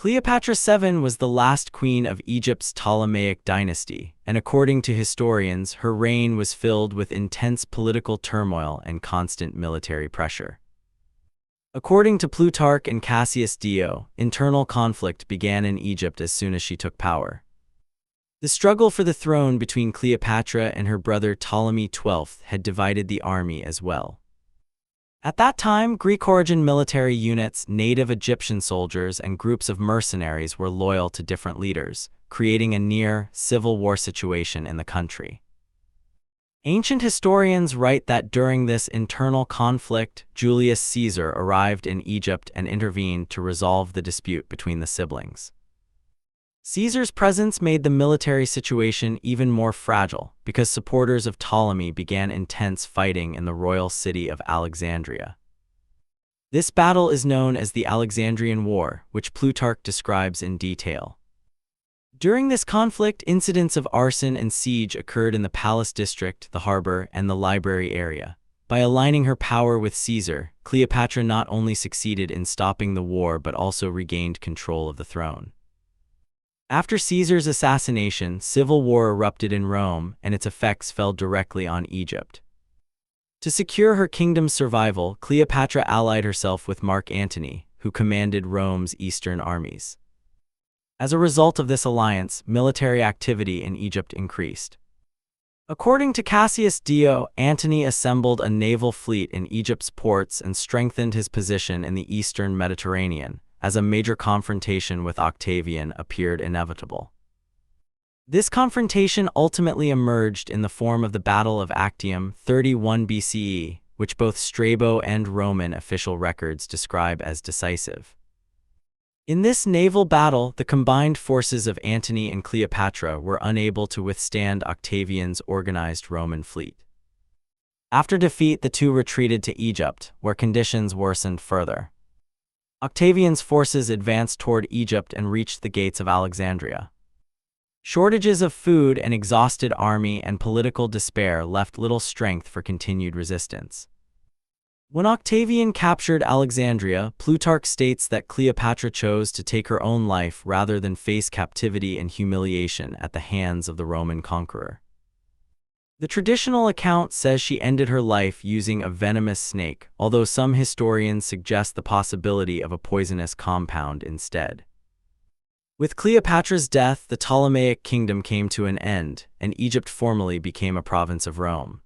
Cleopatra VII was the last queen of Egypt's Ptolemaic dynasty, and according to historians, her reign was filled with intense political turmoil and constant military pressure. According to Plutarch and Cassius Dio, internal conflict began in Egypt as soon as she took power. The struggle for the throne between Cleopatra and her brother Ptolemy XII had divided the army as well. At that time, Greek-origin military units, native Egyptian soldiers, and groups of mercenaries were loyal to different leaders, creating a near-civil war situation in the country. Ancient historians write that during this internal conflict, Julius Caesar arrived in Egypt and intervened to resolve the dispute between the siblings. Caesar's presence made the military situation even more fragile because supporters of Ptolemy began intense fighting in the royal city of Alexandria. This battle is known as the Alexandrian War, which Plutarch describes in detail. During this conflict, incidents of arson and siege occurred in the palace district, the harbor, and the library area. By aligning her power with Caesar, Cleopatra not only succeeded in stopping the war but also regained control of the throne. After Caesar's assassination, civil war erupted in Rome, and its effects fell directly on Egypt. To secure her kingdom's survival, Cleopatra allied herself with Mark Antony, who commanded Rome's eastern armies. As a result of this alliance, military activity in Egypt increased. According to Cassius Dio, Antony assembled a naval fleet in Egypt's ports and strengthened his position in the eastern Mediterranean, as a major confrontation with Octavian appeared inevitable. This confrontation ultimately emerged in the form of the Battle of Actium 31 BCE, which both Strabo and Roman official records describe as decisive. In this naval battle, the combined forces of Antony and Cleopatra were unable to withstand Octavian's organized Roman fleet. After defeat, the two retreated to Egypt, where conditions worsened further. Octavian's forces advanced toward Egypt and reached the gates of Alexandria. Shortages of food, an exhausted army, and political despair left little strength for continued resistance. When Octavian captured Alexandria, Plutarch states that Cleopatra chose to take her own life rather than face captivity and humiliation at the hands of the Roman conqueror. The traditional account says she ended her life using a venomous snake, although some historians suggest the possibility of a poisonous compound instead. With Cleopatra's death, the Ptolemaic kingdom came to an end, and Egypt formally became a province of Rome.